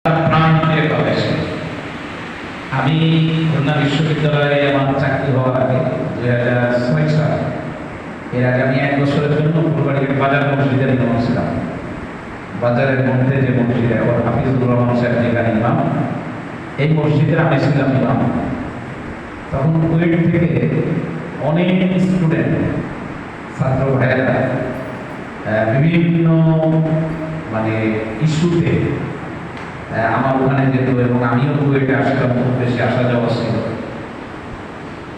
প্রাণ দিয়ে প্রবেশ করি। আমি খুলনা বিশ্ববিদ্যালয়ে আমার চাকরি হওয়ার আগে 2006 সালে, এর আগে আমি 1 বছরের জন্য ফুলবাড়ির বাজার মসজিদের ইমাম ছিলাম। বাজারের মধ্যে যে মসজিদে হাফিজুর রহমান সাহেব যেখানে ইমাম, এই মসজিদে আমি ছিলাম ইমাম। তখন কুয়েট থেকে অনেক স্টুডেন্ট, ছাত্র ভাইয়েরা বিভিন্ন ইস্যুতে আমার ওখানে যেত এবং আমিও কুয়েটে আসতাম, খুব বেশি আসা যাওয়া ছিল।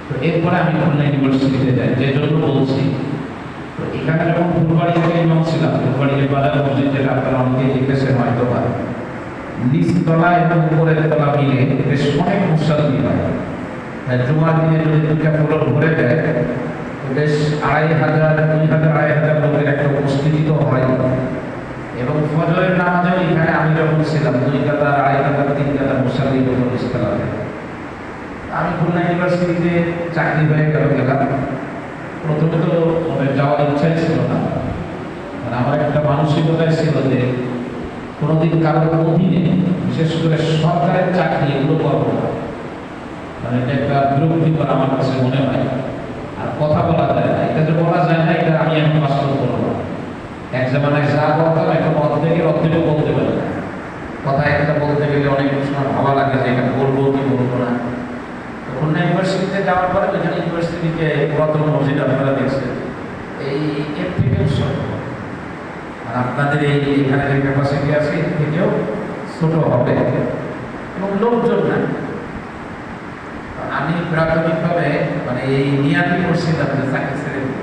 তো এরপরে আমি খুলনা ইউনিভার্সিটিতে যাই, যে জন্য বলছি। তো এখানে যখন ফুলবাড়ি থেকে ইমাম ছিলাম, ফুলবাড়ি যে বাজার মসজিদ, যেটা আপনারা অনেকে দেখেছেন হয়তো বা, নিচতলা এবং উপরের তলা মিলে বেশ অনেক মুসাল্লি হয়। জুমার দিনে যদি 2টা ফ্লোর ভরে যায়, বেশ 2500, 2000 লোকের একটা উপস্থিতি তো হয়। এবং ফজরের নামাজেও এখানে আমি যখন ছিলাম 2 কাতা, 2.5 কাতা, 3 কাতা মুসাল্লি হতো ইস্তেলাতে। আমি খুলনা ইউনিভার্সিটিতে চাকরি হয়ে গেলাম। প্রথমে তো যাওয়ার ইচ্ছাই ছিল না, আমার একটা মানসিকতাই ছিল যে কোনোদিন কারোর অধীনে, বিশেষ করে সরকারের চাকরি এগুলো করবো না। এটা একটা বিরক্তিকর আমার কাছে মনে হয়। আর কথা বলা যায় না, এটা যে বলা যায় না, এটা আমি এখন বাস্তব করবো না। এক জামানায় যা বলতাম এখন অর্ধেকও বলতে পারি না। কথা একটা বলতে গেলে অনেক সময় ভাবা লাগে যে এটা বলবো কি বলবো না। খুলনা ইউনিভার্সিটিতে যাওয়ার পরে ওইখানে ইউনিভার্সিটিতে পুরাতন মসজিদ আপনারা দেখছেন, এর থেকেও ছোট, আর আপনাদের এখানে যে ক্যাপাসিটি আছে এর থেকেও ছোট হবে এবং লোকজন না। আমি প্রাথমিকভাবে এই নিয়াতি করছিলাম যে চাকরি ছেড়ে দিই,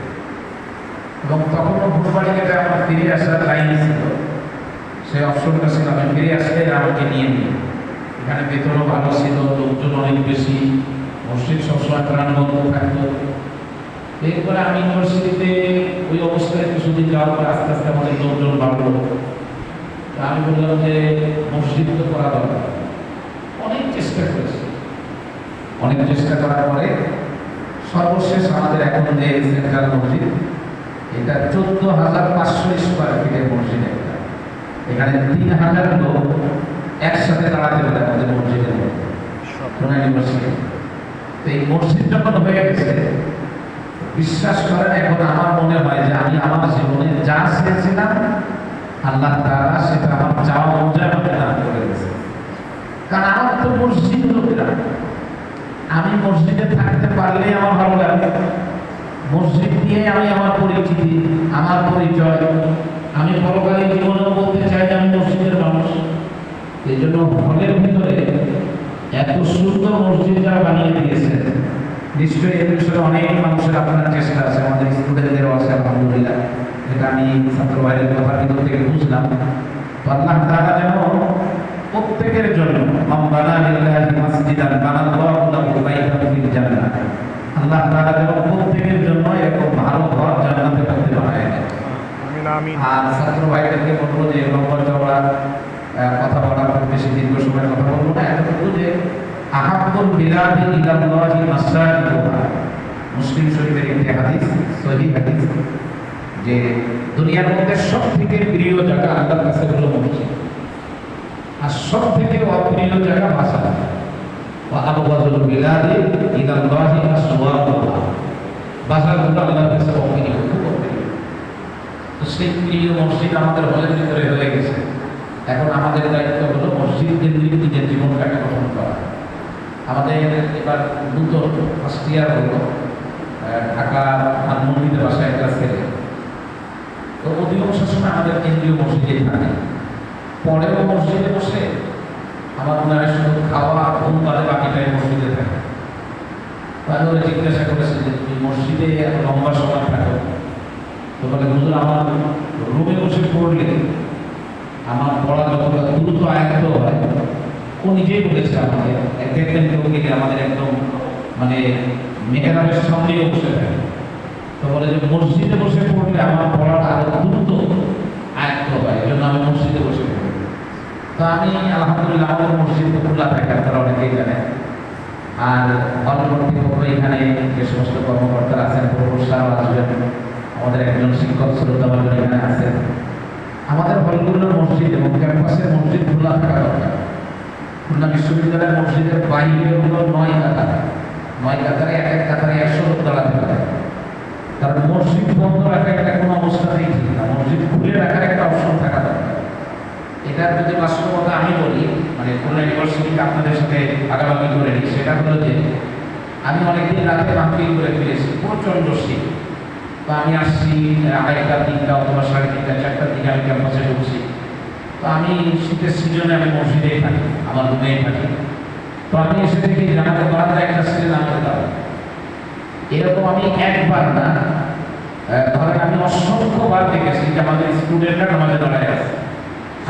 এবং তখনও ফুলবাড়ি থেকে আমার ফিরে আসার লাইন ছিল, সেই অপশনটা ছিল আমি ফিরে আসলে আমাকে নিয়ে নিই। এখানে বেতনও ভালো ছিল, লোকজন অনেক বেশি, মসজিদ সবসময় প্রাণবন্ধ থাকতো। এরপরে আমি ইউনিভার্সিটিতে ওই অবস্থায় কিছুদিন যাওয়ার পর আস্তে আস্তে আমাদের লোকজন বাড়লো। আমি বললাম যে মসজিদ তো করা দরকার। অনেক চেষ্টা করেছি, অনেক চেষ্টা করার পরে সর্বশেষ আমাদের এখন যে সেন্ট্রাল মসজিদ, এটা 14,500 স্কোয়ার ফিটের মসজিদ। একটা এখানে 3,000 লোক একসাথে দাঁড়াতে পারে আমাদের মসজিদের মধ্যে, খুলনা ইউনিভার্সিটি। তো এই মসজিদ যখন হয়ে গেছে, বিশ্বাস করেন এখন আমার মনে হয় যে আমি আমার জীবনে যা চেয়েছিলাম আল্লাহ তাআলা সেটা আমার চাওয়া অনুযায়ী আমাকে দান করে দিয়েছে। কারণ আমার তো মসজিদ লোকেরা, আমি মসজিদে থাকতে পারলে আমার ভালো লাগে। মসজিদ দিয়ে আমি আমার পরিচিতি, আমার পরিচয়, আমি পরকালীন জীবনেও বলতে চাই যে আমি মসজিদের মানুষ। এই জন্য হলের ভিতরে এত সুন্দর মসজিদ যারা বানিয়ে দিয়েছে, নিশ্চয়ই এর বিষয়ে অনেক মানুষের আপনার চেষ্টা আছে, আমাদের স্টুডেন্টদেরও আছে আলহামদুলিল্লাহ। এটা আমি ছাত্র ভাইদের কথার ভিতর থেকে বুঝলাম। তো আল্লাহ তাআলা যেন প্রত্যেকের জন্য মান বানা লিল্লাহি মাসজিদান বানাল্লাহু লাহু বাইতান ফিল জান্নাহ, আল্লাহ তাআলা যেন প্রত্যেকের জন্য এরকম ভালো ঘর জান্নাতের মধ্যে বানায় দেন। আমিন আমিন। আর ছাত্র ভাইদেরকে বলবো যে লম্বা চওড়া কথা বলা, খুব বেশি দীর্ঘ সময় কথা বলবো না, এতটুকু যে আহাব্বুল বিলাদি ইলাল্লাহি মাসাজিদুহা, মুসলিম শরীফের একটি হাদিস, সহিহ হাদিস, যে দুনিয়ার মধ্যে সবথেকে প্রিয় জায়গা আল্লাহর কাছে হলো মসজিদ, আর সবথেকে অপ্রিয় জায়গা মাসাজিদ। ওয়া আবগাযুল বিলাদি ইলাল্লাহি আসওয়াকুহা, বাজারগুলো আল্লাহর কাছে অপ্রিয়, খুব অপ্রিয়। তো সেই প্রিয় মসজিদ আমাদের হলের ভিতরে হয়ে গেছে। এখন আমাদের দায়িত্ব হলো মসজিদ কেন্দ্রিক নিজের জীবনটাকে গঠন করা। আমাদের এবার নতুন ফার্স্ট ইয়ার হলো, ঢাকা ধানমন্ডিতে বাসায় একটা ছেলে। তো অধিকাংশ সময় আমাদের কেন্দ্রীয় মসজিদে থাকে, পরেও মসজিদে বসে আমার মনে হয় শুধু খাওয়া ঘুম বাদে বাকিটাই মসজিদে থাকে। তাহলে ওরা জিজ্ঞাসা করেছে যে তুমি মসজিদে এত লম্বা সময় থাকো, তো বলে হুজুর আমার রুমে বসে পড়লে আমার পড়া যতটা দ্রুত আয়ত্ত হয়। ও নিজেই বলেছে আমাকে, দেখবেন কেউ গেলে আমাদের একদম মেহরাবের সামনেও বসে থাকে। তো বলে যে মসজিদে বসে পড়লে আমার পড়াটা আরো দ্রুত আয়ত্ত হয়, এই জন্য আমি মসজিদে বসে পড়ি। তো আমি আলহামদুলিল্লাহ আমাদের মসজিদ খোলা থাকে, আপনারা অনেকেই জানেন। আর হল কর্তৃপক্ষ এখানে যে সমস্ত কর্মকর্তারা আছেন, প্রফেসর আসবেন, আমাদের একজন শিক্ষক শ্রদ্ধাভাজন এখানে আছেন। আমাদের হলগুলোর মসজিদ এবং ক্যাম্পাসের মসজিদ খোলা থাকা দরকার। খুলনা বিশ্ববিদ্যালয়ের মসজিদের বাইরে হলো 9 কাতার, 9 কাতারে এক কাতারে 100 লোক দাঁড়াতে পারে। কারণ মসজিদ বন্ধ রাখা এটা কোনো অবস্থাতেই ঠিক না, মসজিদ খুলে রাখার একটা অপশন থাকা দরকার। এটার যদি বাস্তবতা আমি বলি, মানে খুলনা ইউনিভার্সিটিকে আপনাদের সাথে আগাবাগি করে নিই, সেটা হলো যে আমি অনেকদিন রাতে মাহফিল করে ফিরেছি, প্রচণ্ড শীত। তো আমি আসছি 2:30 3টা অথবা 3:30 4টার দিকে আমি ক্যাম্পাসে ঢুকছি। তো আমি শীতের সিজনে আমি মসজিদেই থাকি, আমার রুমেই থাকি। তো আমি এসে দেখি যে আমাদের বারান্দায় একটা ছেলে নামাজ দাঁড়ায়। এরকম আমি একবার না, ধরেন আমি অসংখ্যবার দেখেছি যে আমাদের স্টুডেন্টরা নামাজে দাঁড়ায় আছে।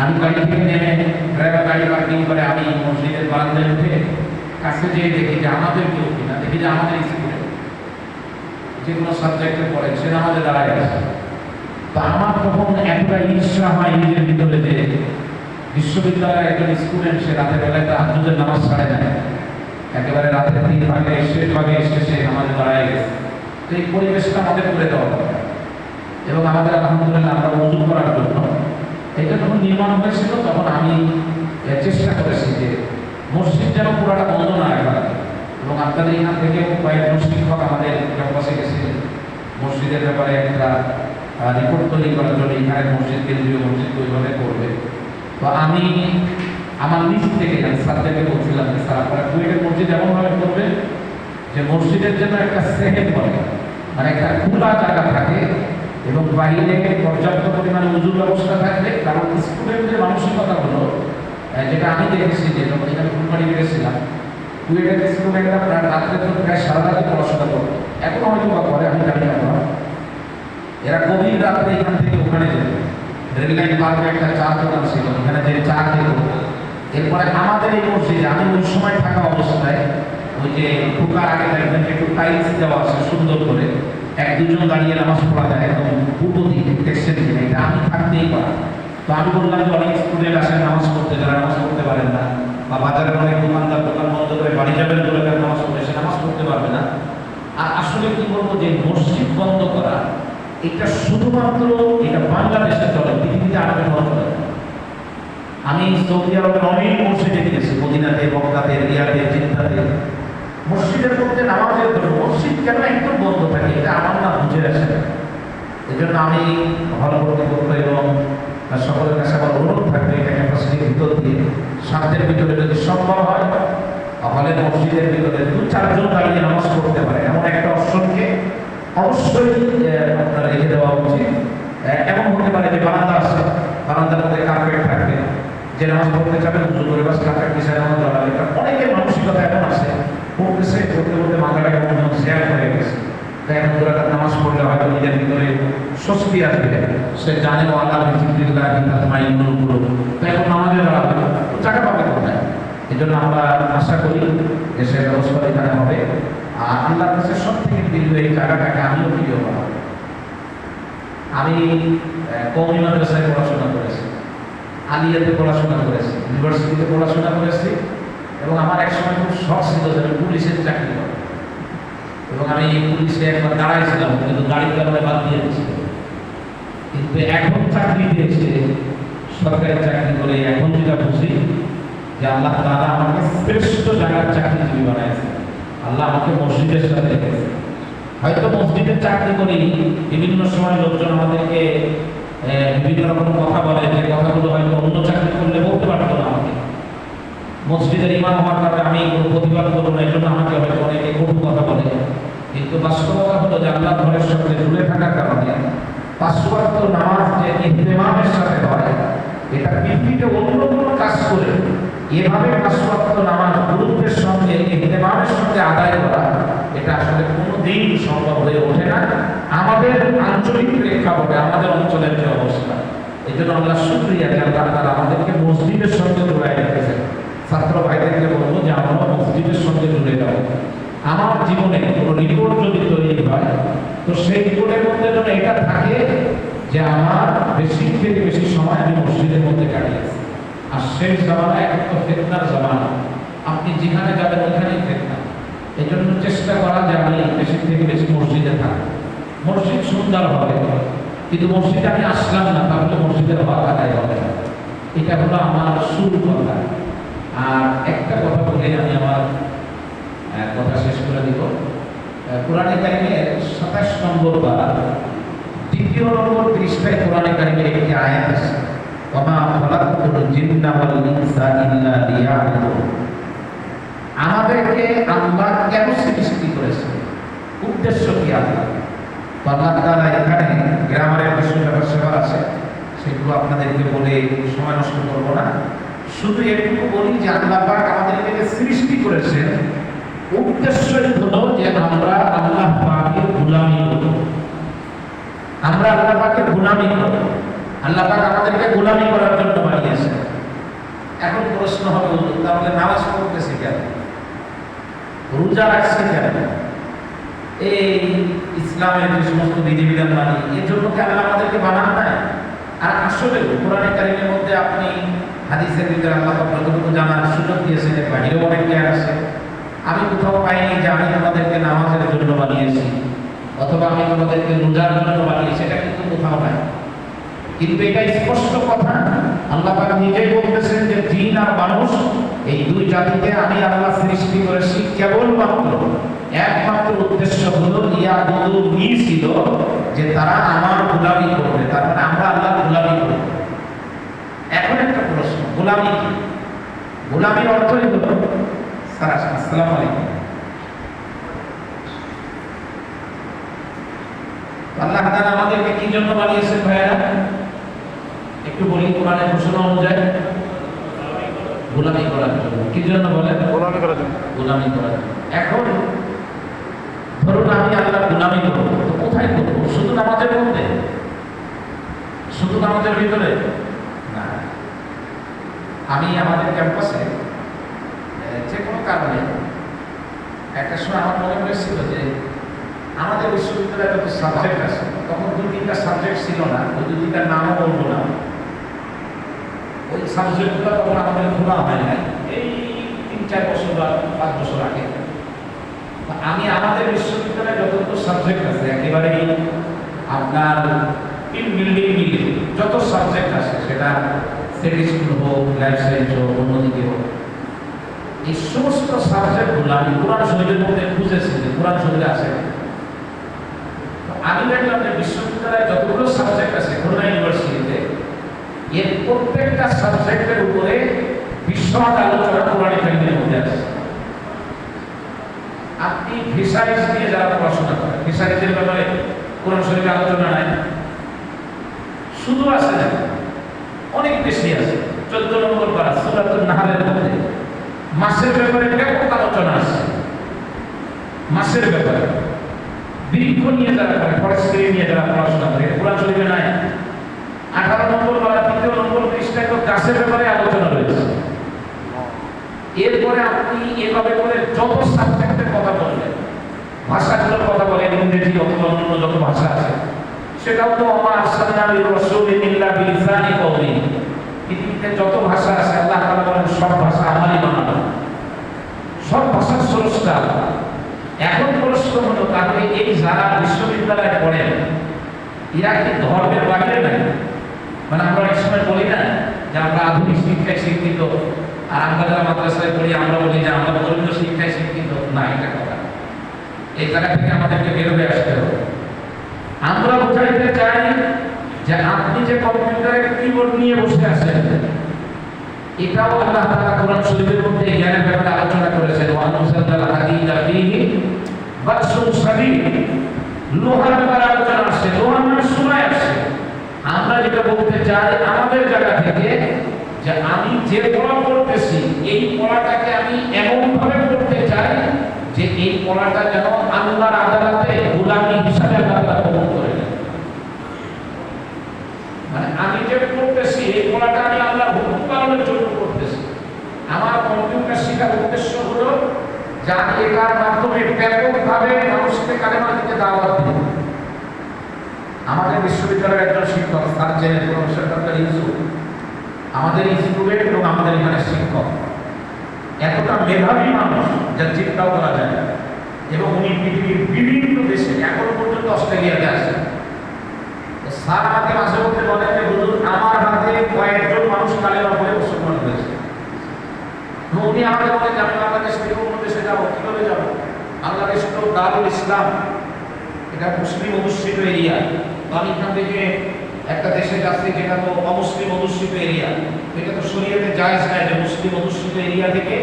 আমি গাড়ি থেকে নেমে ড্রাইভার গাড়ি পার্কিং করে আমি মসজিদের বারান্দায় উঠে কাছে যেয়ে দেখি যে আমাদের কেউ কিনা, দেখি যে আমাদের স্টুডেন্ট যে কোনো সাবজেক্টে পড়ে সে নামাজে দাঁড়ায় আছে। তো আমার তখন একটা ঈর্ষা হয় নিজের ভিতরে যে বিশ্ববিদ্যালয়ের একজন স্টুডেন্ট, সে রাতের বেলায় তাহাজ্জুদের নামাজ ছাড়ে না, একেবারে রাতের 3 ভাগে শেষ ভাগে এসে সে নামাজে দাঁড়ায় গেছে। তো এই পরিবেশটা আমাদের করে দেওয়া দরকার। এবং আমাদের আলহামদুলিল্লাহ আমরা উজু করার জন্য এটা যখন নির্মাণ হয়েছিল তখন আমি চেষ্টা করেছি যে মসজিদ যেন পুরাটা বন্ধ না রাখা লাগে। এবং আপনাদের এখান থেকেও কয়েকজন শিক্ষক আমাদের ক্যাম্পাসে গেছিলেন মসজিদের ব্যাপারে একটা রিপোর্ট তৈরি করার জন্য, এখানে মসজিদ কেন্দ্রীয় মসজিদ ওইভাবে করবে। তো আমি আমার নিজ থেকে আমি স্যারদেরকে বলছিলাম যে স্যার আপনারা কুয়েটের মসজিদ এমনভাবে করবে যে মসজিদের জন্য একটা সেহেদ বলে, মানে একটা খোলা জায়গা থাকে এবং বাইরে পর্যাপ্ত পরিমাণে উজুর ব্যবস্থা থাকবে। কারণ স্টুডেন্টদের মানসিকতা হলো, যেটা আমি দেখেছি যে যখন এখানে ফুলবাড়ি গেছিলাম, কুয়েটের স্টুডেন্টরা রাত্রে তো প্রায় সারা রাতে পড়াশোনা করবে, এখন হয়তো বা করে আমি জানি না। এরা গভীর রাত্রে এখান থেকে ওখানে যেত, রেললাইন পার্কে একটা চা দোকান ছিল, এখানে যে চা খেত। এরপরে আমাদের এই মসজিদে আমি ওই সময় থাকা অবস্থায় ওই যে ঢোকার আগে দেখবেন একটু টাইলস দেওয়া আছে সুন্দর করে, 1-2 জন দাঁড়িয়ে নামাজ পড়া যায় একদম পূর্ব দিকে টেক্সের দিকে, এটা আমি থাকতেই পারা। তো আমি বললাম যে অনেক স্টুডেন্ট আসেন নামাজ পড়তে, যারা নামাজ পড়তে পারেন না, বা বাজারের অনেক দোকানদার দোকান বন্ধ করে বাড়ি যাবেন বলে তারা নামাজ পড়ে সে নামাজ পড়তে পারবে না। আর আসলে কি বলবো যে মসজিদ বন্ধ করা এটা শুধুমাত্র এটা বাংলাদেশে চলে, পৃথিবীতে আর কোথাও চলে না। আমি সৌদি আরবের অনেক মসজিদে গিয়েছি, মদিনাতে, মক্কাতে, রিয়াদে, জিদ্দাতে। মসজিদের মধ্যে নামাজের জন্য মসজিদ কেন একদম বন্ধ থাকে এটা আমার না বুঝে আসে না। এই জন্য আমি হল কর্তৃপক্ষ এবং সকলের কাছে আমার অনুরোধ থাকবে, এটা ক্যাপাসিটির ভিতর দিয়ে সাধ্যের ভিতরে যদি সম্ভব হয় হলের মসজিদের ভিতরে 2-4 জন দাঁড়িয়ে নামাজ পড়তে পারে এমন একটা অপশনকে অবশ্যই আপনার রেখে দেওয়া উচিত। এমন হতে পারে যে বারান্দা আছে, বারান্দার মধ্যে কার্পেট থাকবে, যে নামাজ পড়তে যাবে উঁচু করে বাস কার্পেট বিছায় নামাজ দাঁড়াবে। এটা অনেকের মানসিকতা এখন আছে, পড়তেছে পড়তে পড়তে মাথাটা কেমন শেয়ার হয়ে গেছে, তাই এখন দুরাকাত নামাজ পড়লে হয়তো নিজের ভিতরে স্বস্তি আসবে, সে জানে ও আল্লাহ বিজিবিল্লাহ তাতমাইন্নুল কুলুব, তাই এখন নামাজে দাঁড়াবে জায়গা পাবে কোথায়। এই জন্য আমরা আশা করি যে সে ব্যবস্থা এখানে হবে। আর আল্লাহর কাছে সব থেকে প্রিয় এই জায়গাটাকে আমিও প্রিয় বানাবো। আমি কওমি মাদ্রাসায় পড়াশোনা করেছি, আলিয়াতে পড়াশোনা করেছি, ইউনিভার্সিটিতে পড়াশোনা করেছি, এবং আমার এক সময় খুব শখ ছিল যে আমি পুলিশের চাকরি করব। এবং আমি পুলিশে একবার দাঁড়াইছিলাম, কিন্তু গাড়ির কারণে বাদ দিয়ে দিয়েছিল। কিন্তু এখন চাকরি দিয়েছে, সরকারি চাকরি করে এখন যেটা বুঝি যে আল্লাহ তাআলা আমাকে শ্রেষ্ঠ জায়গার চাকরিজীবী বানাইছে। আল্লাহ আমাকে মসজিদের সাথে রেখেছে। হয়তো মসজিদের চাকরি করি, বিভিন্ন সময় লোকজন আমাদেরকে বিভিন্ন রকম কথা বলে, যে কথাগুলো হয়তো অন্য চাকরি করলে বলতে পারতো না আমাকে। মসজিদের ইমাম হওয়ার কারণে আমি কোনো প্রতিবাদ করবো না, এই জন্য আমাকে হয়তো অনেকে কটু কথা বলে। কিন্তু বাস্তবতা হলো যে আল্লাহ ঘরের সঙ্গে জুড়ে থাকার কারণে 5 ওয়াক্ত নামাজ যে ইহতিমামের সাথে হয়, এটা পৃথিবীতে অন্য কোনো কাজ করে এভাবে 5 ওয়াক্ত নামাজ গুরুত্বের সঙ্গে ইহতিমামের সঙ্গে আদায় করা, এটা আসলে কোনোদিন সম্ভব হয়ে ওঠে না আমাদের আঞ্চলিক প্রেক্ষাপটে, আমাদের অঞ্চলের যে অবস্থা। এই জন্য আল্লাহ শুকরিয়া যে আল্লাহ তাআলা আমাদেরকে মসজিদের সঙ্গে জুড়ে রেখেছেন। ছাত্র ভাইদেরকে বলবো যে আমরা মসজিদের সঙ্গে জুড়ে যাব। আমার জীবনে কোনো রিপোর্ট যদি তৈরি হয়, তো সেই রিপোর্টের মধ্যে যেন এটা থাকে যে আমার বেশি থেকে বেশি সময় আমি মসজিদের মধ্যে কাটিয়েছি। আর সেই জামানায় এক তো ফিতনার জামানা, আপনি যেখানে যাবেন ওখানেই ফিতনা। এই জন্য চেষ্টা করা যে আমি বেশি থেকে বেশি মসজিদে থাকি। মসজিদ সুন্দর হবে, কিন্তু মসজিদে আমি আসলাম না, তাহলে মসজিদের হক আদায় হবে না। এটা হলো আমার শুরু কথা। আর একটা কথা বলে আমি আমার কথা শেষ করে দিব। কোরআনে কারিমের 27 নম্বর পারা 2 নম্বর পৃষ্ঠায় কোরআনে কারিমের একটি আয়াত আছে, ওয়া মা খালাকতুল জিন্না ওয়াল ইনসা ইল্লা লিয়াবুদুন। আমাদেরকে আল্লাহ কেন সৃষ্টি করেছেন, উদ্দেশ্য কি আল্লাহ? আল্লাহ তাআলা এখানে গ্রামারের কিছু ব্যাপার আছে, সেগুলো আপনাদেরকে বলে সময় নষ্ট করব না। শুধু এটুকু বলি যে আল্লাহ পাক আমাদেরকে সৃষ্টি করেছেন, উদ্দেশ্যই হলো যে আমরা আল্লাহ পাকের গোলামি করব। আমরা আল্লাহ পাকের গোলামি করব। আল্লাহ পাক আমাদেরকে গোলামি করার জন্য বানিয়েছেন। এখন প্রশ্ন হবে, তাহলে নামাজ পড়তেছি কেন, রোজা রাখছি কেন, এই ইসলামের যে সমস্ত বিধিবিধান মানি, এর জন্য কি আল্লাহ আমাদেরকে বানান নাই? আর আসলে কোরআনে কারিমের মধ্যে আপনি হাদিসের ভিতরে আল্লাহ যতটুকু জানার সুযোগ দিয়েছেন, এর বাহিরেও অনেক জ্ঞান আছে। আমি কোথাও পাইনি যে আমি তোমাদেরকে নামাজের জন্য বানিয়েছি অথবা আমি তোমাদেরকে রোজার জন্য বানিয়েছি, এটা কিন্তু কোথাও নাই। কিন্তু এটা স্পষ্ট কথা, আল্লাহ পাক নিজেই বলতেছেন যে জিন আর মানুষ এই দুই জাতিকে আমি আল্লাহ সৃষ্টি করেছি কেবলমাত্র একমাত্র উদ্দেশ্য হলো ইয়াবুদুনি, ছিল যে তারা আমার গোলামি করবে, তার মানে আমরা আল্লাহর গোলামি করব। এখন একটা প্রশ্ন, গোলামি কি? গোলামির অর্থই হলো আসসালামু আলাইকুম, আল্লাহ তাআলা আমাদেরকে কি জন্য বানিয়েছেন ভাইরা? একটু বলি, কোরআনের ঘোষণা অনুযায়ী গোলামি করার জন্য। কি জন্য বলেন? গোলামি করার জন্য। গোলামি করার জন্য। এখন ধরুন আমি আল্লাহর গোলামি করব, তো কোথায় করব? শুধু নামাজের মধ্যে? শুধু নামাজের ভিতরে না। আমি আমাদের ক্যাম্পাসে যে কোনো কারণে একটা সময় আমার মনে হয়েছিল যে আমাদের বিশ্ববিদ্যালয়ে যত সাবজেক্ট আছে, তখন 2-3টা সাবজেক্ট ছিল না, ওই 2-3টার নামও বলবো না, ওই সাবজেক্টগুলো তখন আমাদের খোলা হয় নাই, এই 3-4 বছর বা 5 বছর আগে। আমি আমাদের বিশ্ববিদ্যালয়ে যতগুলো সাবজেক্ট আছে, একেবারেই আপনার বিল্ডিং মিলে যত সাবজেক্ট আছে, সেটা স্টেডি স্কুল হোক, লাইফ সায়েন্স হোক, অন্যদিকে হোক, এই সমস্ত সাবজেক্টগুলো আমি কোরআন শরীফের মধ্যে খুঁজেছি যে কোরআন শরীফে আছে। আমি দেখলাম যে বিশ্ববিদ্যালয়ে যতগুলো সাবজেক্ট আছে খুলনা ইউনিভার্সিটিতে, এর প্রত্যেকটা সাবজেক্টের উপরে বিশদ আলোচনা কোরআন কারিমের মধ্যে আছে। আপনি ফিশারিজ নিয়ে যারা পড়াশোনা করেন, ফিশারিজের ব্যাপারে কোরআন শরীফে আলোচনা নাই, শুধু আছে না, অনেক বেশি আছে। 14 নম্বর পারা সূরাতুন নাহলের মধ্যে মাছের ব্যাপারে ব্যাপক আলোচনা আছে। মাছের ব্যাপারে বৃক্ষ নিয়ে যারা করে, ফরেস্ট্রি নিয়ে যারা পড়াশোনা করে, কোরআন শরীফে নাই। 18 নম্বর পারা 3 নম্বর পৃষ্ঠায় তো গাছের ব্যাপারে আলোচনা রয়েছে। এরপরে আপনি এভাবে করে যত সাবজেক্টের কথা বলবেন, ভাষাগুলোর কথা বলেন, ইংরেজি অথবা অন্য যত ভাষা আছে, সেটাও তো ওমা আরসালনা মির রাসূলিন ইল্লা বিলিসানি কওমি। পৃথিবীতে যত ভাষা আছে আল্লাহ তাআলা বলেন সব ভাষা আমারই বানানো, সব ভাষার স্রষ্টা। এখন প্রশ্ন হলো, তাহলে এই যারা বিশ্ববিদ্যালয়ে পড়েন, এরা কি ধর্মের বাইরে নাই? মানে আমরা এক সময় বলি না যে আমরা আধুনিক শিক্ষায় শিক্ষিত, আর আমরা যারা মাদ্রাসায় পড়ি আমরা বলি যে আমরা ধর্মীয় শিক্ষায় শিক্ষিত না। এটা কথা, এই জায়গা থেকে আমাদেরকে বের হয়ে আসতে হবে। আমরা বোঝাইতে চাই যে আপনি যে কম্পিউটারের কিবোর্ড নিয়ে বসে আছেন, এটাও আল্লাহ তাআলা কোরআন শরীফের মধ্যে জ্ঞানের ব্যাপারে আলোচনা করেছেন। ওয়া আনজালনাল হাদীদা ফীহি বাসুন শাদীদ, লোহার ব্যাপারে আলোচনা আছে, লোহা মানে সময় আছে। আমরা যেটা বলতে চাই আমাদের জায়গা থেকে, যে আমি যে পড়া পড়তেছি, এই পড়াটাকে আমি এমন ভাবে পড়তে চাই যে এই পড়াটা যেন আল্লাহর আদালতে গোলামি হিসাবে আল্লাহ কবুল করে নেন। মানে আমি যে পড়তেছি, এই পড়াটা আমি আল্লাহর হুকুম পালনের জন্য পড়তেছি। আমার কম্পিউটার শেখার উদ্দেশ্য হলো যে আমি এটার মাধ্যমে ব্যাপকভাবে মানুষকে কালেমা দিতে দাওয়াত দিব। আমাদের বিশ্ববিদ্যালয়ের একজন শিক্ষক সার্জেন প্রফেসর ডক্টর ইউসুফ, আমাদের স্টুডেন্ট এবং আমাদের এখানে শিক্ষক, এতটা মেধাবী মানুষ যা চিন্তাও করা যায় না। এবং উনি পৃথিবীর বিভিন্ন দেশে, এখন পর্যন্ত অস্ট্রেলিয়াতে আসেন। স্যার আমাকে মাঝে মধ্যে বলেন যে হুজুর, আমার হাতে কয়েকজন মানুষ কালেমা পড়ে মুসলমান হয়েছে। উনি আমাদের বলে যে আমি বাংলাদেশ থেকে অন্য দেশে যাবো, কিভাবে যাবো? বাংলাদেশ তো দারুল ইসলাম, এটা মুসলিম অধ্যুষিত এরিয়া। তো আমি এখান থেকে একটা দেশে যাচ্ছি যেটা তো অমুসলিম অধ্যুষিত এরিয়া, এটা তো শরীয়তে জায়েজ নাই যে মুসলিম অধ্যুষিত এরিয়া থেকে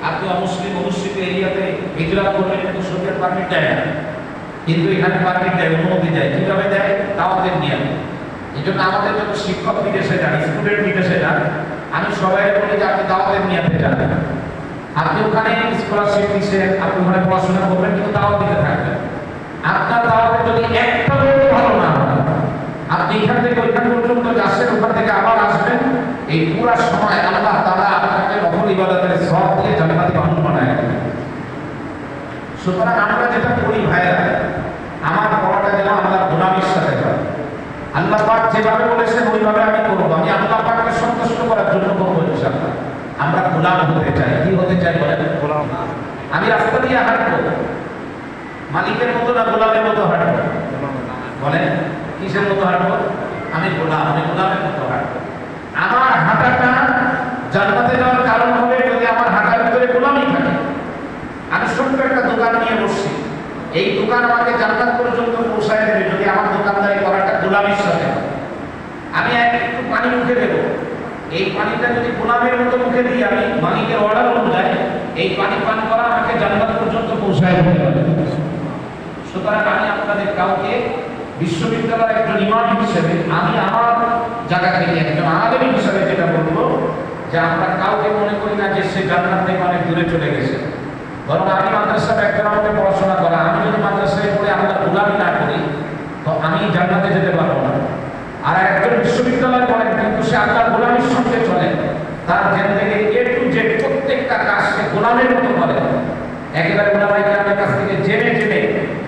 আপনি অমুসলিম অধ্যুষিত এরিয়াতে হিজরত করবেন, কিন্তু শরীয়ত পারমিট দেয় না। কিন্তু এখানে পারমিট দেয়, অনুমতি দেয়। কিভাবে দেয়? দাওয়াতের নিয়ম। এই জন্য আমাদের যত শিক্ষক বিদেশে যান, স্টুডেন্ট বিদেশে যান, আমি সবাই বলি যে আপনি দাওয়াতের নিয়মে যাবেন। আপনি ওখানে স্কলারশিপ দিচ্ছেন, আপনি ওখানে পড়াশোনা করবেন, কিন্তু দাওয়াত দিতে থাকবেন। আপনার দাওয়াতে যদি একটা ভালো না হয়, আপনি এখান থেকে ওইখান পর্যন্ত যাচ্ছেন, ওখান থেকে আবার আসবেন, এই পুরো সময় আল্লাহ তাআলা আপনাকে নফল ইবাদতের সওয়াব দিয়ে জান্নাতি মানুষ বানায় দেবেন। সুতরাং আমরা যেটা করি ভাইরা, আমার পড়াটা যেন আল্লাহর গোলামির সাথে হয়। আল্লাহ পাক যেভাবে বলেছেন ওইভাবে আমি করবো। আমি আল্লাহ পাককে সন্তুষ্ট করার জন্য করবো ইনশাআল্লাহ। আমরা গোলাম হতে চাই। কি হতে চাই বলেন? গোলাম। আমি রাস্তা দিয়ে হাঁটবো, মালিকের মতো না গোলামের মতো হাঁটবো? বলেন কিসের মতো হাঁটবো? আমি গোলাম, আমি গোলামের মতো হাঁটবো। আমার হাঁটাটা জান্নাতে যাওয়ার কারণ হবে যদি আমার হাঁটার ভিতরে গোলামি থাকে। আমি ছোট্ট একটা দোকান নিয়ে বসছি, এই দোকান আমাকে জান্নাত পর্যন্ত পৌঁছায় দেবে যদি আমার দোকানদারি করাটা গোলামির সাথে হয়। আমি একটু পানি মুখে দেবো, এই পানিটা যদি গোলামের মতো মুখে দিই, আমি মালিকের অর্ডার অনুযায়ী এই পানি পান করা আমাকে জান্নাত পর্যন্ত পৌঁছায় দিতে পারে। সুতরাং আমি আপনাদের কাউকে বিশ্ববিদ্যালয়ের একজন ইমাম হিসেবে, আমি আমার জায়গা থেকে একজন আলেম হিসেবে যেটা বলবো যে আমরা কাউকে মনে করি না যে সে জান্নাত থেকে অনেক দূরে চলে গেছে। বরং আমি মাদ্রাসায় একজন আমাকে পড়াশোনা করা, আমি যদি মাদ্রাসায় পড়ে আমরা গোলামি না করি তো আমি জান্নাতে যেতে পারবো না। আর একজন বিশ্ববিদ্যালয় পড়েন কিন্তু সে আল্লাহর গোলামির সঙ্গে চলে, তার জ্ঞান থেকে এ টু জেড প্রত্যেকটা কাজ সে গোলামের মতো করে। একেবারে ওলামায়ে কেরামের কাছ থেকে জেনে জেনে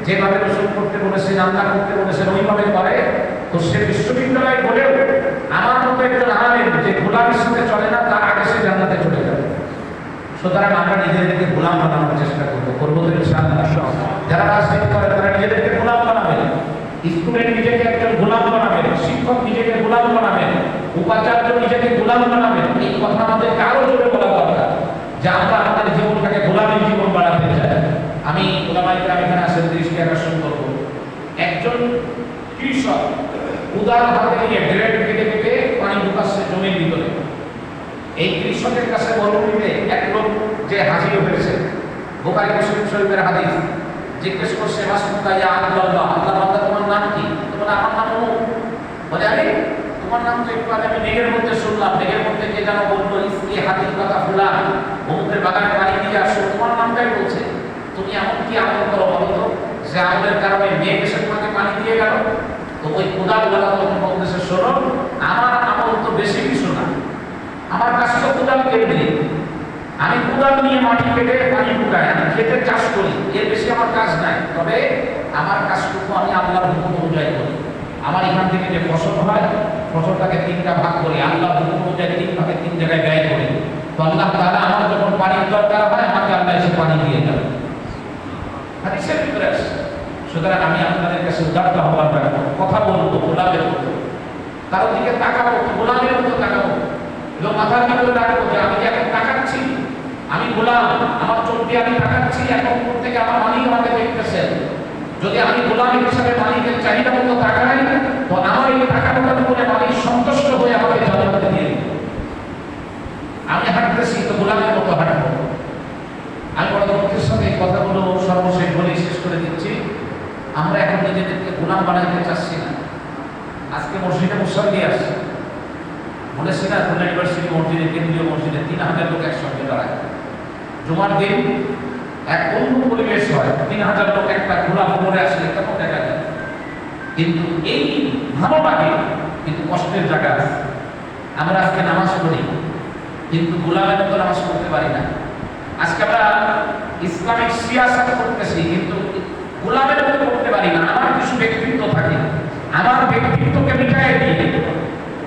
যেভাবে রসুল করতে বলেছেন, আল্লাহ করতে বলেছেন ওইভাবে করে, তো সে বিশ্ববিদ্যালয় বলেও আমার মতো একজন আলেম যে গোলামের সাথে চলে না, তার আগে সে জান্নাতে চলে যাবে। সুতরাং আমরা নিজেদেরকে গোলাম বানানোর চেষ্টা করবো, করবো তো ইনশাআল্লাহ। যারা রাজনীতি করে তারা নিজেদেরকে গোলাম বানাবে, স্টুডেন্ট নিজেকে একজন গোলাম বানাবেন, শিক্ষক নিজেকে গোলাম বানাবেন, উপাচার্য নিজেকে গোলাম বানাবেন। এই কথা আমাদের কারো জোরে বলা দরকার যে আমরা আমাদের জীবনটাকে গোলামের জীবন বানাতে চাই। আমি ওলামায়ে কেরাম এখানে আসেন, দৃষ্টি আকর্ষণ করবো। একজন কৃষক উদার হাতে নিয়ে গ্রেড কেটে কেটে পানি ঢুকাচ্ছে জমির ভিতরে। এই কৃষকের কাছে বলতে এক লোক যে হাজির হয়েছে, বুখারী মুসলিম শরীফের হাদিস, জিজ্ঞেস করছে মাসুকা ইয়া আল্লাহ, আল্লাহ বান্দা তোমার নাম কি? তোমার আমার নাম অমুক। বলে আরে তোমার নাম তো একটু আগে আমি মেঘের মধ্যে শুনলাম, মেঘের মধ্যে কে যেন বললো ইসকি হাতির কথা ফুলান, অমুকের বাগানে পানি দিয়ে আসো, তোমার নামটাই বলছে। তুমি এমন কি আমল করো বলো তো যে আমলের কারণে মেঘ এসে তোমাকে পানি দিয়ে গেল? তো ওই কোদাল বলা তখন বলতেছে শোনো, আমার আমল তো বেশি কিছু না, আমার কাজ তো কোদাল কেটে, আমি কোদাল নিয়ে মাটি কেটে পানি ঢুকাই, আমি খেতে চাষ করি, এর বেশি আমার কাজ নাই। তবে আমার কাজটুকু আমি আল্লাহর হুকুম অনুযায়ী করি। আমার এখান থেকে যে ফসল হয়, ফসলটাকে তিনটা ভাগ করি, আল্লাহর হুকুম অনুযায়ী তিন ভাগে তিন জায়গায় ব্যয় করি। তো আল্লাহ তাআলা আমার যখন পানির দরকার হয় আমাকে আল্লাহ এসে পানি দিয়ে দেন। হাদিসের ভিতরে আছে। সুতরাং আমি আপনাদের কাছে উদারতা হওয়ার কথা বলবো গোলামের মতো, কারোর দিকে তাকাবো গোলামের মতো তাকাবো, এবং মাথার ভিতরে রাখবো যে আমি এখন তাকাচ্ছি, আমি গোলাম, আমার চোখ দিয়ে আমি তাকাচ্ছি, এখন থেকে আমার মালিক আমাকে দেখতেছেন। যদি আমি গোলাম হিসাবে মালিকের চাহিদা মতো তাকাই, তো আমার এই তাকানোটার উপরে মালিক সন্তুষ্ট হয়ে আমাকে জান্নাতে দিয়ে দিবে। আমি হাঁটতেছি তো গোলামের মতো হাঁটবো। আমি বড় দুঃখের সাথে এই কথাগুলো সর্বশেষ বলে শেষ করে দিচ্ছি। আমরা এখন নিজেদেরকে গোলাম বানাইতে চাচ্ছি না। আজকে মসজিদে মুসল্লি আসছে, বলেছি না খুলনা ইউনিভার্সিটি মসজিদে, কেন্দ্রীয় মসজিদে 3000 লোক একসঙ্গে দাঁড়ায়। জুমার দিন এক অন্য পরিবেশ হয়, 3000 লোক একটা খোলা ভবনে আসলে কেমন দেখা যায়। কিন্তু এই ভালো লাগে, কিন্তু কষ্টের জায়গা আছে। আমরা আজকে নামাজ পড়ি কিন্তু গোলামের মতো নামাজ পড়তে পারি না। আজকে আমরা ইসলামিক সিয়াসত করতেছি কিন্তু গোলামের মতো করতে পারি না। আমার কিছু ব্যক্তিত্ব থাকে, আমার ব্যক্তিত্বকে মিটাইয়ে দিয়ে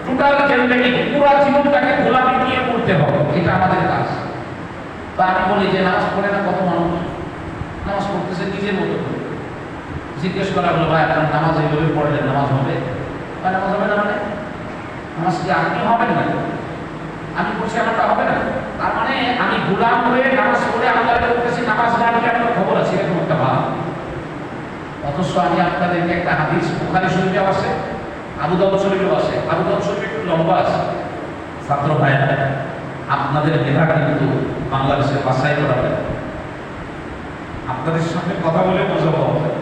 টোটাল জিন্দেগি পুরো জীবনটাকে গোলামি নিয়ে করতে হবে, এটা আমাদের কাজ। বা আমি বলি যে নামাজ পড়ে না কত মানুষ নামাজ পড়তেছে নিজের মতো করে। জিজ্ঞেস করা হলো ভাই আপনার নামাজ এইভাবে পড়লেন নামাজ হবে? বা নামাজ হবে না মানে নামাজ কি আপনি হবেন না? আমি বলছি আমারটা হবে না। তার মানে আমি গোলাম হয়ে নামাজ পড়ে আল্লাহর কাছে নামাজ না নিলে আপনার খবর আছে এরকম একটা ভাব। অথচ আমি আপনাদেরকে একটা হাদিস বুখারী শরীফে আছে, আবু দাউদ শরীফেও আছে। আবু দাউদ শরীফ একটু লম্বা আছে। ছাত্র ভাইরা, আপনাদের মেধা কিন্তু বাংলাদেশের বাছাই করা হয়। আপনাদের সঙ্গে কথা বলে মজা পাওয়া যায়।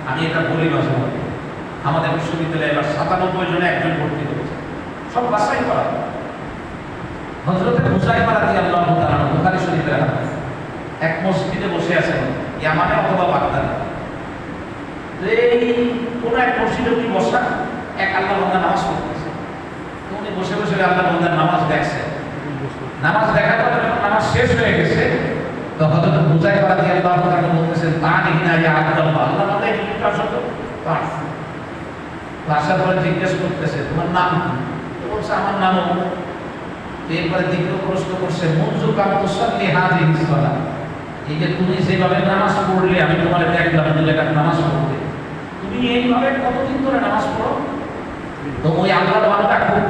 আমি এটা বলি মাঝে মধ্যে, আমাদের বিশ্ববিদ্যালয়ে এবার 97 জনে একজন ভর্তি হয়েছে, সব বাছাই করা। হযরতে হুযায়ফা রাদিয়াল্লাহু তাআলা বুখারী শরীফের হাদিস, এক মসজিদে বসে আছেন ইয়ামানে অথবা বাগদাদে। এই কোন এক মসজিদে উনি বসা, এক আল্লাহর বান্দা নামাজ পড়তেছে। তো উনি বসে বসে আল্লাহর বান্দার নামাজ দেখছে। নামাজ দেখার পর যখন নামাজ শেষ হয়ে গেছে, তো হযরত হুযায়ফা রাদিয়াল্লাহু তাআলা বলতেছেন, তানিনা ইয়া আব্দুল্লাহ, আল্লাহ বান্দা কি শব্দ পাস। আসার পরে জিজ্ঞেস করতেছে, তোমার নাম কি? তো বলছে, আমার নাম অমুক। এরপরে দ্বিতীয় প্রশ্ন করছে, মুনযু কাম তুসাল্লি হাযিহি সালাহ, এই যে তুমি যেভাবে নামাজ পড়লে আমি তোমার দেখলাম 2 রাকাত নামাজ পড়তে, তুমি এইভাবে কতদিন ধরে নামাজ পড়ো? তো ওই আল্লাহর বান্দা খুব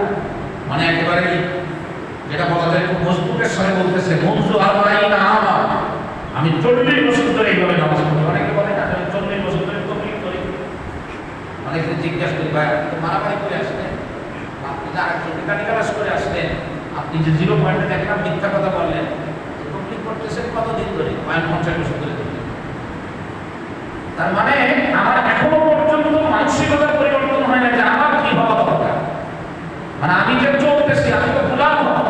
মানে একেবারে যেটা বলা যায় খুব মজবুতের সঙ্গে বলতেছে, মুনযু আরবাঈনা আমা, আমি 40 বছর ধরে এইভাবে নামাজ পড়ি। অনেকে বলে না, আমি 40 বছর ধরে তকলিফ করি। অনেকে জিজ্ঞাসা করি, ভাই আপনি তো মারামারি করে আসলেন, আপনি যে আরেকজনকে গালিগালাজ করে আসলেন, আপনি যে 0 পয়েন্টে দেখলাম মিথ্যা কথা বললেন, তকলিফ করতেছেন কতদিন ধরে? 50 বছর ধরে। তার মানে আমার এখনো পর্যন্ত মানসিকতার পরিবর্তন হয় না যে আমার কি হওয়া দরকার। মানে আমি যে চলতেছি, আমি তো গোলাম হব।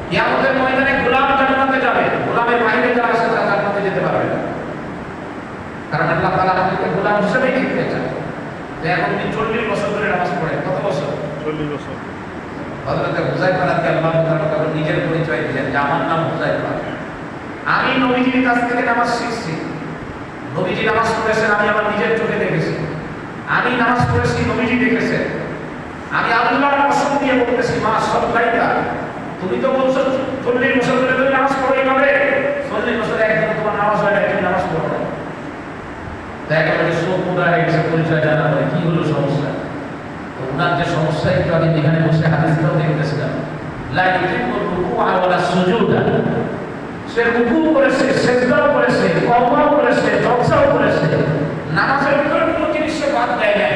কিয়ামতের ময়দানে গোলাম জান্নাতে যাবে, গোলামের বাইরে যারা আছে তারা জান্নাতে যেতে পারবে না। কারণ আল্লাহ তাআলা আমাদেরকে গোলাম হিসেবেই দেখতে চান। যে এখন উনি 40 বছর ধরে নামাজ পড়েন। কত বছর? 40 বছর। হযরত হুযায়ফা রাদিয়াল্লাহু তাআলা নিজের পরিচয় দিলেন যে আমার নাম হুযায়ফা, আমি নবীজির কাছ থেকে নামাজ শিখছি। নবীজি নামাজ পড়েছেন, আমি আমার নিজের চোখে দেখেছি। আমি নামাজ পড়েছি, নবীজি দেখেছেন। আমি আল্লাহর কসম দিয়ে বলতেছি, মা সাল্লাইতা, তুমি তো বলছো 40 বছর ধরে তুমি নামাজ পড়ো এইভাবে, 40 বছরে একদিন তোমার নামাজ হয় না, তুমি নামাজ পড়ো না। দেখা গেল সব পুরা হয়ে গেছে, পরিচয় জানা পরে কি হলো সমস্যা? তো ওনার যে সমস্যা, একটু আমি এখানে বসে হাদিসটাও দেখতেছিলাম, লা ইউতিমুর রুকুআ ওয়ালা সুজুদা, সে রুকু করেছে, সিজদাও করেছে, কওমাও করেছে, জলসাও করেছে, নামাজের ভিতরে কোনো জিনিস সে বাদ দেয় না।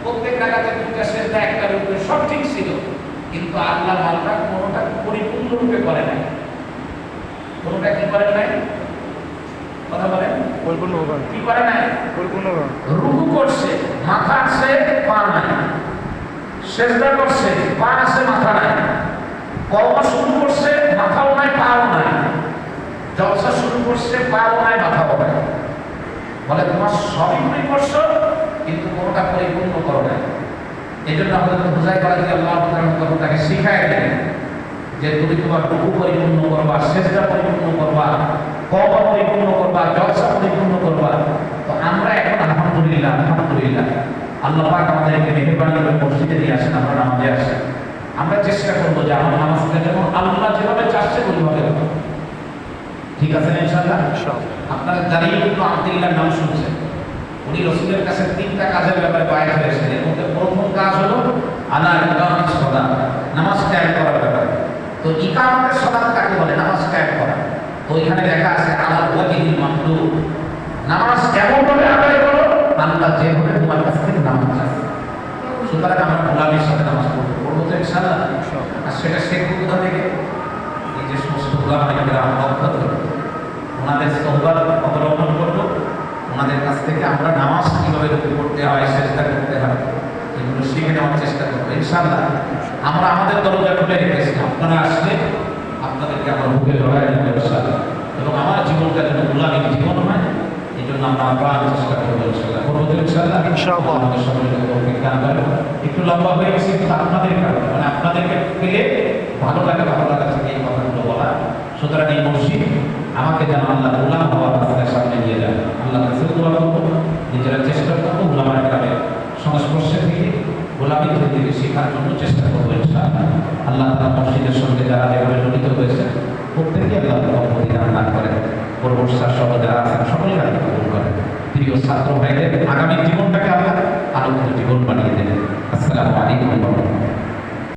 প্রত্যেক রাকাতে 2টা সিজদা, 1টা রুকু, সব ঠিক ছিল, কিন্তু আল্লাহ বান্দা কোনোটা পরিপূর্ণরূপে করে নাই। কোনোটা কি করে নাই? কথা বলেন, পরিপূর্ণভাবে কি করে নাই? পরিপূর্ণভাবে রুকু করছে, মাথা আছে পা নাই, সিজদা করছে, পা আছে মাথা নাই, কওমা শুরু করছে, মাথাও নাই পাও নাই, জলসা শুরু করছে, পাও নাই মাথাও নাই। বলে তোমার সবই তুমি করছো, কিন্তু কোনোটা পরিপূর্ণ করো নাই। এই জন্য আমাদের হুযায়ফা রাদিয়াল্লাহু তাআলা তাকে শিখায় দিলেন যে তুমি তোমার রুকু পরিপূর্ণ করবা, সিজদা পরিপূর্ণ করবা, কওমা পরিপূর্ণ করবা, জলসা পরিপূর্ণ করবা। তো আমরা এখন আলহামদুলিল্লাহ আল্লাহ পাক আমাদেরকে মেহেরবানি করে মসজিদে নিয়ে আসেন, আমরা নামাজে আসেন। আমরা চেষ্টা করবো যে আমার নামাজটা যেমন আল্লাহ যেভাবে চাচ্ছে ওইভাবে হবে। ঠিক আছে না ইনশাআল্লাহ? আপনারা জারির ইবনে আব্দুল্লাহর নাম শুনছেন। উনি রাসূলের কাছে 3টা কাজের ব্যাপারে বায়াত হয়েছেন। এর মধ্যে প্রথম কাজ হলো আলা ইকামাতিস সালাত, নামাজ কায়েম করার ব্যাপারে। তো ইকামাতের সালাত কাকে বলে? নামাজ কায়েম করা। তো এখানে লেখা আছে আলা ওয়াজিহিল মাতলুব, নামাজ কেমন ভাবে আদায় করো, আল্লাহ যেভাবে তোমার কাছ থেকে নামাজ চায়। সুতরাং আমরা গোলামের সাথে নামাজ পড়বো তো ইনশাআল্লাহ। আর সেটা শিখবো কোথা থেকে? এই যে সমস্ত গোলামরা আমরা অভ্যত, ওনাদের সোহবত অবলম্বন করবো, ওনাদের কাছ থেকে আমরা নামাজ কিভাবে করতে হয়, চেষ্টা করতে হয়, এগুলো শিখে নেওয়ার চেষ্টা করবো ইনশাআল্লাহ। আমরা আমাদের দরজা খুলে রেখেছি, আপনারা আসলে আপনাদেরকে আমার বুকে লড়াই দেবো ইনশাআল্লাহ। এবং আমার জীবনটা যেন গোলামীর জীবন হয়, এই জন্য আমরা আবার চেষ্টা করবো ইনশাআল্লাহ। করবো তো ইনশাআল্লাহ। আমাদের সকলকে তৌফিক দান করেন। একটু লম্বা হয়ে গেছে, কিন্তু আপনাদের কারণে, মানে আপনাদেরকে পেলে ভালো লাগা থেকে এই কথাগুলো বলা। সুতরাং এই মসজিদ আমাকে যেন আল্লাহ গোলাম হওয়ার রাস্তার সামনে নিয়ে যান। আল্লাহ কাছে দোয়া করবো, নিজেরা চেষ্টা করবো গোলামের গ্রামের সংস্পর্শে থেকে গোলামী থেকে শেখার জন্য চেষ্টা করবো ইনশাআল্লাহ। আল্লাহ